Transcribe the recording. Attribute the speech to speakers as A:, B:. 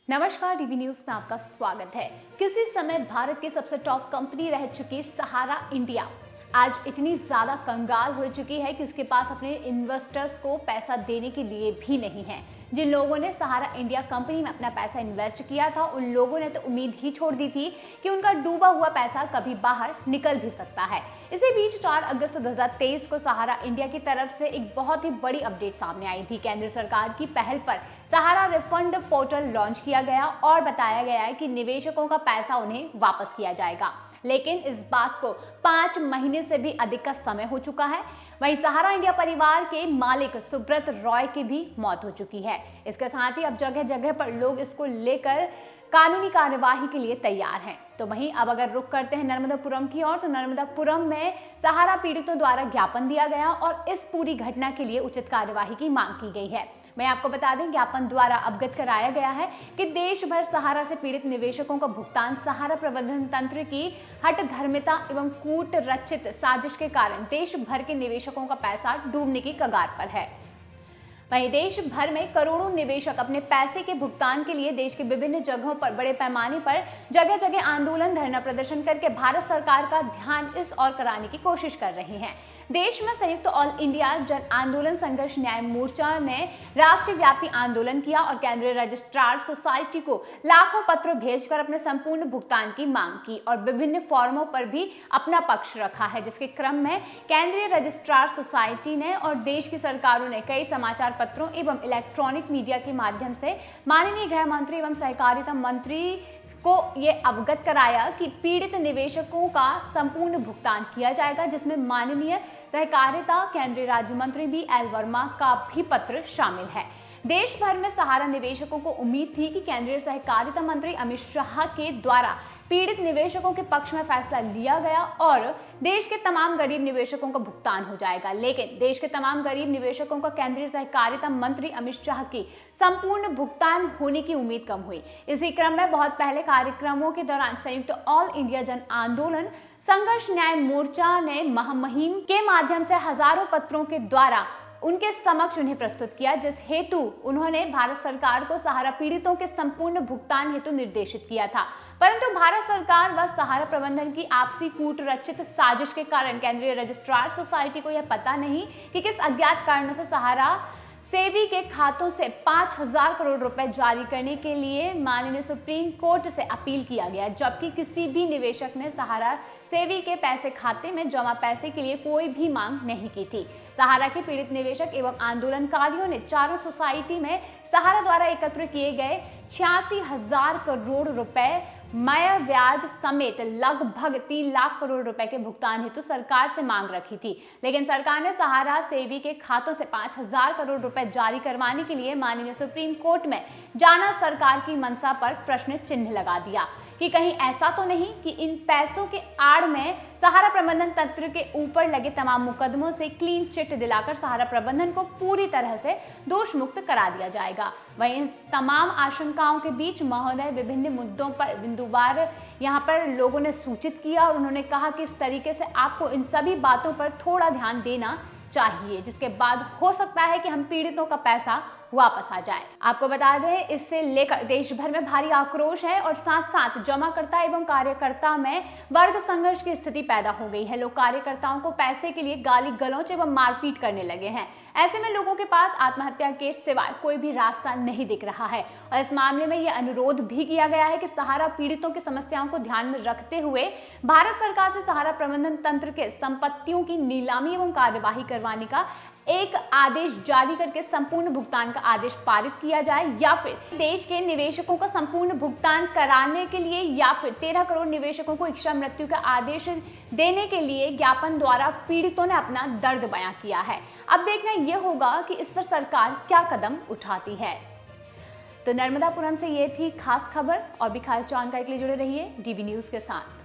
A: नमस्कार, DV news में आपका स्वागत है। किसी समय भारत की सबसे टॉप कंपनी रह चुकी सहारा इंडिया आज इतनी ज्यादा कंगाल हो चुकी है कि उसके पास अपने इन्वेस्टर्स को पैसा देने के लिए भी नहीं है। जिन लोगों ने सहारा इंडिया कंपनी में अपना पैसा इन्वेस्ट किया था, उन लोगों ने तो उम्मीद ही छोड़ दी थी कि उनका डूबा हुआ पैसा कभी बाहर निकल भी सकता है। इसी बीच 4 अगस्त 2023 को सहारा इंडिया की तरफ से एक बहुत ही बड़ी अपडेट सामने आई थी। केंद्र सरकार की पहल पर सहारा रिफंड पोर्टल लॉन्च किया गया और बताया गया है कि निवेशकों का पैसा उन्हें वापस किया जाएगा, लेकिन इस बात को 5 महीने से भी अधिक का समय हो चुका है। वहीं सहारा इंडिया परिवार के मालिक सुब्रत रॉय की भी मौत हो चुकी है। इसके साथ ही अब जगह जगह पर लोग इसको लेकर कानूनी कार्यवाही के लिए तैयार हैं। तो वहीं अब अगर रुख करते हैं नर्मदापुरम की ओर, तो नर्मदापुरम में सहारा पीड़ितों द्वारा ज्ञापन दिया गया और इस पूरी घटना के लिए उचित कार्यवाही की मांग की गई है। मैं आपको बता दें, ज्ञापन द्वारा अवगत कराया गया है कि देश भर सहारा से पीड़ित निवेशकों का भुगतान सहारा प्रबंधन तंत्र की हठधर्मिता एवं कूट रचित साजिश के कारण देश भर के निवेशकों का पैसा डूबने की कगार पर है। वहीं देश भर में करोड़ों निवेशक अपने पैसे के भुगतान के लिए देश के विभिन्न जगहों पर बड़े पैमाने पर जगह जगह आंदोलन धरना प्रदर्शन करके भारत सरकार का ध्यान इस ओर कराने की कोशिश कर रहे हैं। देश में संयुक्त ऑल इंडिया जन आंदोलन संघर्ष न्याय मोर्चा ने राष्ट्रीय व्यापी आंदोलन किया और केंद्रीय रजिस्ट्रार सोसाइटी को लाखों पत्र भेजकर अपने संपूर्ण भुगतान की मांग की और विभिन्न फोरमों पर भी अपना पक्ष रखा है, जिसके क्रम में केंद्रीय रजिस्ट्रार सोसाइटी ने और देश की सरकारों ने कई समाचार पत्रों एवं इलेक्ट्रॉनिक मीडिया के माध्यम से माननीय गृह मंत्री एवं सहकारिता मंत्री को ये अवगत कराया कि पीड़ित निवेशकों का संपूर्ण भुगतान किया जाएगा, जिसमें माननीय सहकारिता केंद्रीय राज्य मंत्री BL वर्मा का भी पत्र शामिल है। देश भर में सहारा निवेशकों को उम्मीद थी कि केंद्रीय सहकारिता मंत्री अमित शाह के द्वारा पीड़ित निवेशकों के पक्ष में फैसला लिया गया और देश के तमाम गरीब निवेशकों का भुगतान हो जाएगा, लेकिन देश के तमाम गरीब निवेशकों का केंद्रीय सहकारिता मंत्री अमित शाह की संपूर्ण भुगतान होने की उम्मीद कम हुई। इसी क्रम में बहुत पहले कार्यक्रमों के दौरान संयुक्त ऑल इंडिया जन आंदोलन संघर्ष न्याय मोर्चा ने महामहिम के माध्यम से हजारों पत्रों के द्वारा उनके समक्ष उन्हें प्रस्तुत किया, जिस हेतु उन्होंने भारत सरकार को सहारा पीड़ितों के संपूर्ण भुगतान हेतु निर्देशित किया था। परंतु भारत सरकार व सहारा प्रबंधन की आपसी कूट रचित साजिश के कारण केंद्रीय रजिस्ट्रार सोसाइटी को यह पता नहीं कि किस अज्ञात कारणों से सहारा सेबी के खातों से 5,000 करोड़ रुपए जारी करने के लिए माननीय सुप्रीम कोर्ट से अपील किया गया, जबकि किसी भी निवेशक ने सहारा सेबी के पैसे खाते में जमा पैसे के लिए कोई भी मांग नहीं की थी। सहारा के पीड़ित निवेशक एवं आंदोलनकारियों ने चारों सोसाइटी में सहारा द्वारा एकत्र किए गए 86,000 करोड़ रुपए मय ब्याज समेत लगभग 3 लाख करोड़ रुपए के भुगतान हेतु सरकार से मांग रखी थी, लेकिन सरकार ने सहारा सेबी के खातों से 5,000 करोड़ रुपए जारी करवाने के लिए माननीय सुप्रीम कोर्ट में जाना सरकार की मंशा पर प्रश्न चिन्ह लगा दिया कि कहीं ऐसा तो नहीं कि इन पैसों के आड़ में सहारा प्रबंधन तंत्र के ऊपर लगे तमाम मुकदमों से क्लीन चिट दिलाकर सहारा प्रबंधन को पूरी तरह से दोष मुक्त करा दिया जाएगा। वहीं इन तमाम आशंकाओं के बीच महोदय विभिन्न मुद्दों पर बिंदुवार यहाँ पर लोगों ने सूचित किया और उन्होंने कहा कि इस तरीके से आपको इन सभी बातों पर थोड़ा ध्यान देना चाहिए, जिसके बाद हो सकता है कि हम पीड़ितों का पैसा वापस आ जाए। आपको बता दें, इससे लेकर देश भर में भारी आक्रोश है और साथ साथ जमाकर्ता एवं कार्यकर्ता में वर्ग संघर्ष की स्थिति पैदा हो गई है। लोग कार्यकर्ताओं को पैसे के लिए गाली गलौज एवं मारपीट करने लगे हैं। ऐसे में लोगों के पास आत्महत्या के सिवाय कोई भी रास्ता नहीं दिख रहा है और इस मामले में यह अनुरोध भी किया गया है कि सहारा पीड़ितों की समस्याओं को ध्यान में रखते हुए भारत सरकार से सहारा प्रबंधन तंत्र के संपत्तियों की नीलामी एवं कार्यवाही करवाने का एक आदेश जारी करके संपूर्ण भुगतान का आदेश पारित किया जाए, या फिर देश के निवेशकों का संपूर्ण भुगतान कराने के लिए या फिर 13 करोड़ निवेशकों को इच्छा मृत्यु का आदेश देने के लिए ज्ञापन द्वारा पीड़ितों ने अपना दर्द बयां किया है। अब देखना यह होगा कि इस पर सरकार क्या कदम उठाती है। तो नर्मदापुरम से ये थी खास खबर और भी खास जानकारी के लिए जुड़े रहिए डीवी न्यूज के साथ।